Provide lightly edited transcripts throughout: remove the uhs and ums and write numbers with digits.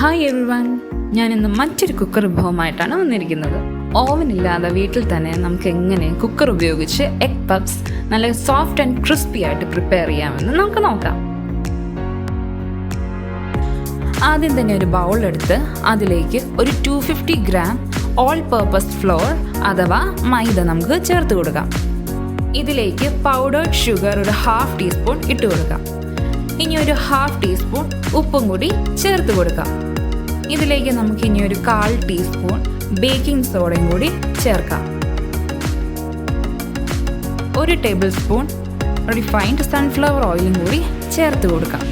Hi everyone, ഞാനിന്ന് മറ്റൊരു cooker വിഭവമായിട്ടാണ് വന്നിരിക്കുന്നത്. ഓവനില്ലാതെ വീട്ടിൽ തന്നെ നമുക്ക് എങ്ങനെ കുക്കർ ഉപയോഗിച്ച് എഗ് പഫ്സ് നല്ല സോഫ്റ്റ് ആൻഡ് ക്രിസ്പി ആയിട്ട് പ്രിപ്പയർ ചെയ്യാമെന്ന് നമുക്ക് നോക്കാം. ആദ്യം തന്നെ ഒരു ബൗളെടുത്ത് അതിലേക്ക് ഒരു 250 ഗ്രാം ഓൾ പർപ്പസ് ഫ്ലോർ അഥവാ മൈദ നമുക്ക് ചേർത്ത് കൊടുക്കാം. ഇതിലേക്ക് പൗഡേർഡ് ഷുഗർ ഒരു 1/2 ടീസ്പൂൺ ഇട്ട് കൊടുക്കാം. ഇനി ഒരു 1/2 ടീസ്പൂൺ ഉപ്പും കൂടി ചേർത്ത് കൊടുക്കാം. ഇതിലേക്ക് നമുക്ക് ഇനി ഒരു 1/4 ടീസ്പൂൺ ബേക്കിംഗ് സോഡയും കൂടി ചേർക്കാം. 1 ടേബിൾ സ്പൂൺ റിഫൈൻഡ് സൺഫ്ലവർ ഓയിലും കൂടി ചേർത്ത് കൊടുക്കാം.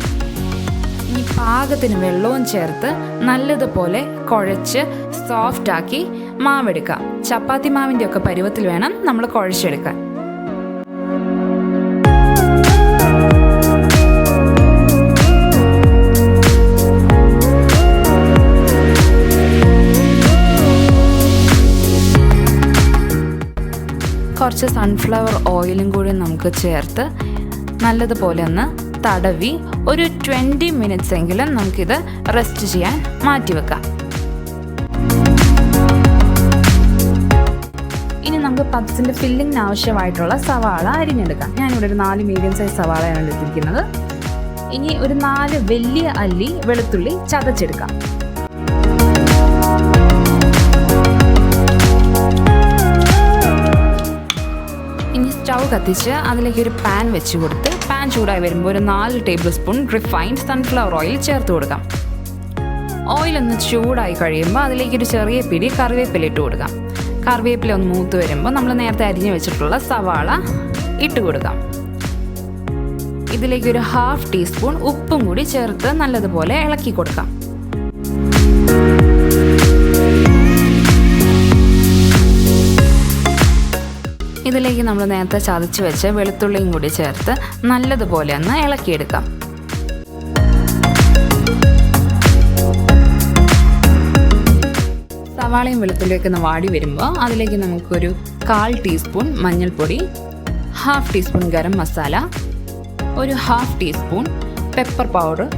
ഇനി പാകത്തിന് വെള്ളവും ചേർത്ത് നല്ലതുപോലെ കുഴച്ച് സോഫ്റ്റാക്കി മാവെടുക്കാം. ചപ്പാത്തി മാവിൻ്റെ ഒക്കെ പരുവത്തിൽ വേണം നമ്മൾ കുഴച്ചെടുക്കാൻ. കുറച്ച് സൺഫ്ലവർ ഓയിലും കൂടി നമുക്ക് ചേർത്ത് നല്ലതുപോലെ ഒന്ന് തടവി ഒരു 20 മിനിറ്റ്സ് എങ്കിലും നമുക്കിത് റെസ്റ്റ് ചെയ്യാൻ മാറ്റിവെക്കാം. ഇനി നമുക്ക് പഫ്സിൻ്റെ ഫില്ലിങ്ങിന് ആവശ്യമായിട്ടുള്ള സവാള അരിഞ്ഞെടുക്കാം. ഞാനിവിടെ ഒരു 4 മീഡിയം സൈസ് സവാളയാണ് എടുത്തിരിക്കുന്നത്. ഇനി ഒരു 4 വലിയ അല്ലി വെളുത്തുള്ളി ചതച്ചെടുക്കാം. സ്റ്റൗ കത്തിച്ച് അതിലേക്ക് ഒരു പാൻ വെച്ച് കൊടുത്ത് പാൻ ചൂടായി വരുമ്പോൾ ഒരു 4 table spoon refined sunflower oil ചേർത്ത് കൊടുക്കാം. ഓയിലൊന്ന് ചൂടായി കഴിയുമ്പോൾ അതിലേക്ക് ഒരു ചെറിയ പിടി കറിവേപ്പില ഇട്ട് കൊടുക്കാം. കറിവേപ്പില ഒന്ന് മൂത്ത് വരുമ്പോൾ നമ്മൾ നേരത്തെ അരിഞ്ഞു വെച്ചിട്ടുള്ള സവാള ഇട്ട് കൊടുക്കാം. ഇതിലേക്ക് ഒരു 1/2 ടീസ്പൂൺ ഉപ്പും കൂടി ചേർത്ത് നല്ലതുപോലെ ഇളക്കി കൊടുക്കാം. ഇതിലേക്ക് നമ്മൾ നേരത്തെ ചതച്ച് വെച്ച് വെളുത്തുള്ളിയും കൂടി ചേർത്ത് നല്ലതുപോലെ ഒന്ന് ഇളക്കിയെടുക്കാം. സവാളയും വെളുത്തുള്ളിയൊക്കെ ഒന്ന് വാടി വരുമ്പോൾ അതിലേക്ക് നമുക്കൊരു 1/4 ടീസ്പൂൺ മഞ്ഞൾപ്പൊടി, 1/2 ടീസ്പൂൺ ഗരം മസാല, ഒരു 1/2 ടീസ്പൂൺ പെപ്പർ പൗഡർ,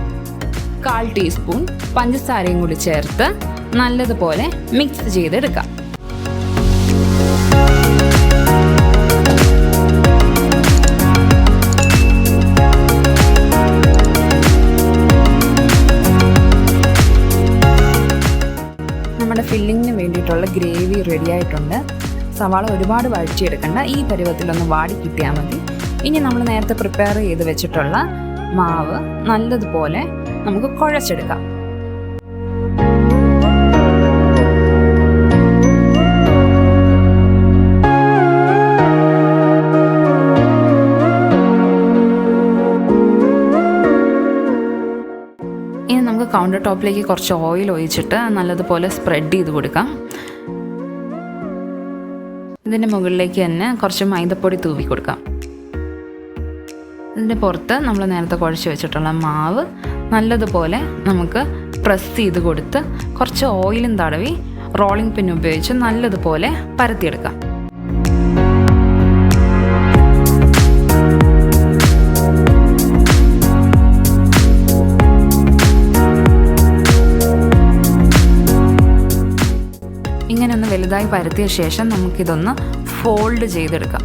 1/4 ടീസ്പൂൺ പഞ്ചസാരയും കൂടി ചേർത്ത് നല്ലതുപോലെ മിക്സ് ചെയ്തെടുക്കാം. നമ്മുടെ ഫില്ലിങ്ങിന് വേണ്ടിയിട്ടുള്ള ഗ്രേവി റെഡി ആയിട്ടുണ്ട്. സവാള ഒരുപാട് വഴറ്റിയെടുക്കണ്ട, ഈ പരുവത്തിലൊന്ന് വാടി കിട്ടിയാൽ മതി. ഇനി നമ്മൾ നേരത്തെ പ്രിപ്പയർ ചെയ്ത് വെച്ചിട്ടുള്ള മാവ് നല്ലതുപോലെ നമുക്ക് കുഴച്ചെടുക്കാം. ഇനി നമുക്ക് കൗണ്ടർ ടോപ്പിലേക്ക് കുറച്ച് ഓയിൽ ഒഴിച്ചിട്ട് നല്ലതുപോലെ സ്പ്രെഡ് ചെയ്ത് കൊടുക്കാം. ഇതിൻ്റെ മുകളിലേക്ക് തന്നെ കുറച്ച് മൈദപ്പൊടി തൂവി കൊടുക്കാം. ഇതിൻ്റെ പുറത്ത് നമ്മൾ നേരത്തെ കുഴച്ച് വെച്ചിട്ടുള്ള മാവ് നല്ലതുപോലെ നമുക്ക് പ്രസ് ചെയ്ത് കൊടുത്ത് കുറച്ച് ഓയിലും തടവി റോളിംഗ് പിൻ ഉപയോഗിച്ച് നല്ലതുപോലെ പരത്തിയെടുക്കാം. ഇങ്ങനെ ഒന്ന് വലുതായി പരത്തിയ ശേഷം നമുക്കിതൊന്ന് ഫോൾഡ് ചെയ്തെടുക്കാം.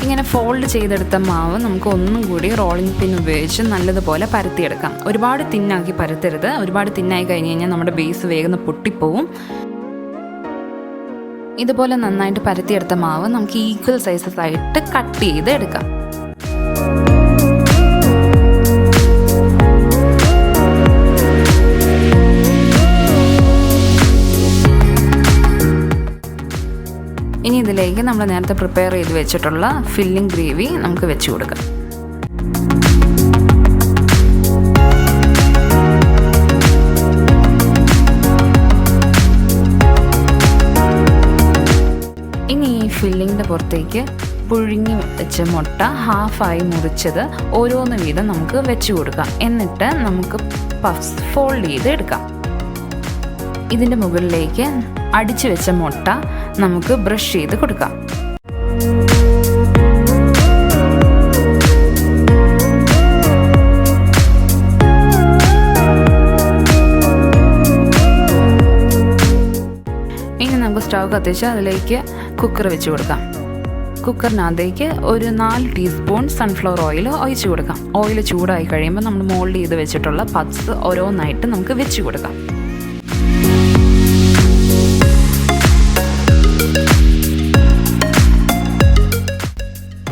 ഇങ്ങനെ ഫോൾഡ് ചെയ്തെടുത്ത മാവ് നമുക്ക് ഒന്നും കൂടി റോളിംഗ് പിൻ ഉപയോഗിച്ച് നല്ലതുപോലെ പരത്തിയെടുക്കാം. ഒരുപാട് തിന്നാക്കി പരത്തരുത്. ഒരുപാട് തിന്നായി കഴിഞ്ഞ് കഴിഞ്ഞാൽ നമ്മുടെ ബേസ് വേഗം പൊട്ടിപ്പോവും. ഇതുപോലെ നന്നായിട്ട് പരത്തിയെടുത്ത മാവ് നമുക്ക് ഈക്വൽ സൈസസ് ആയിട്ട് കട്ട് ചെയ്ത് എടുക്കാം. ഇനി ഇതിലേക്ക് നമ്മൾ നേരത്തെ പ്രിപ്പയർ ചെയ്ത് വെച്ചിട്ടുള്ള ഫില്ലിംഗ് ഗ്രേവി നമുക്ക് വെച്ച് കൊടുക്കാം. ഫില്ലിങ്ങിൻ്റെ പുറത്തേക്ക് പുഴുങ്ങി വെച്ച മുട്ട ഹാഫായി മുറിച്ചത് ഓരോന്ന് വീതം നമുക്ക് വെച്ച് കൊടുക്കാം. എന്നിട്ട് നമുക്ക് പഫ്സ് ഫോൾഡ് ചെയ്ത് എടുക്കാം. ഇതിൻ്റെ മുകളിലേക്ക് അടിച്ചു വെച്ച മുട്ട നമുക്ക് ബ്രഷ് ചെയ്ത് കൊടുക്കാം. ഇനി നമുക്ക് സ്റ്റൗ കത്തിച്ച് അതിലേക്ക് കുക്കർ വെച്ച് കൊടുക്കാം. കുക്കറിനകത്തേക്ക് ഒരു 4 ടീസ്പൂൺ സൺഫ്ലവർ ഓയിൽ ഒഴിച്ച് കൊടുക്കാം. ഓയിൽ ചൂടായി കഴിയുമ്പോൾ നമ്മൾ മോൾഡ് ചെയ്ത് വെച്ചിട്ടുള്ള പപ്സ് ഓരോന്നായിട്ട് നമുക്ക് വെച്ച് കൊടുക്കാം.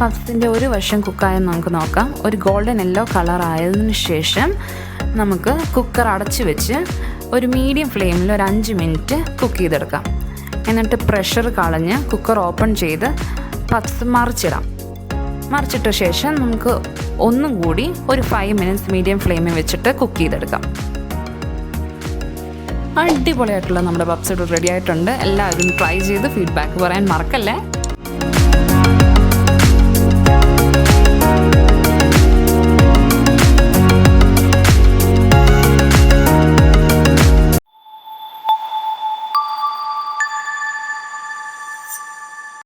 പപ്സിൻ്റെ ഒരു വശം കുക്കായെന്ന് നമുക്ക് നോക്കാം. ഒരു ഗോൾഡൻ യെല്ലോ കളർ ആയതിനു ശേഷം നമുക്ക് കുക്കർ അടച്ച് വെച്ച് ഒരു മീഡിയം ഫ്ലെയിമിൽ ഒരു 5 മിനിറ്റ് കുക്ക് ചെയ്തെടുക്കാം. എന്നിട്ട് പ്രഷർ കളഞ്ഞ് കുക്കർ ഓപ്പൺ ചെയ്ത് പപ്സ് മറിച്ചിട്ട ശേഷം നമുക്ക് ഒന്നും കൂടി ഒരു 5 മിനിറ്റ്സ് മീഡിയം ഫ്ലെയിമിൽ വെച്ചിട്ട് കുക്ക് ചെയ്തെടുക്കാം. അടിപൊളിയായിട്ടുള്ള നമ്മുടെ പപ്സ് ഇവിടെ റെഡി ആയിട്ടുണ്ട്. എല്ലാവരും ട്രൈ ചെയ്ത് ഫീഡ്ബാക്ക് പറയാൻ മറക്കല്ലേ.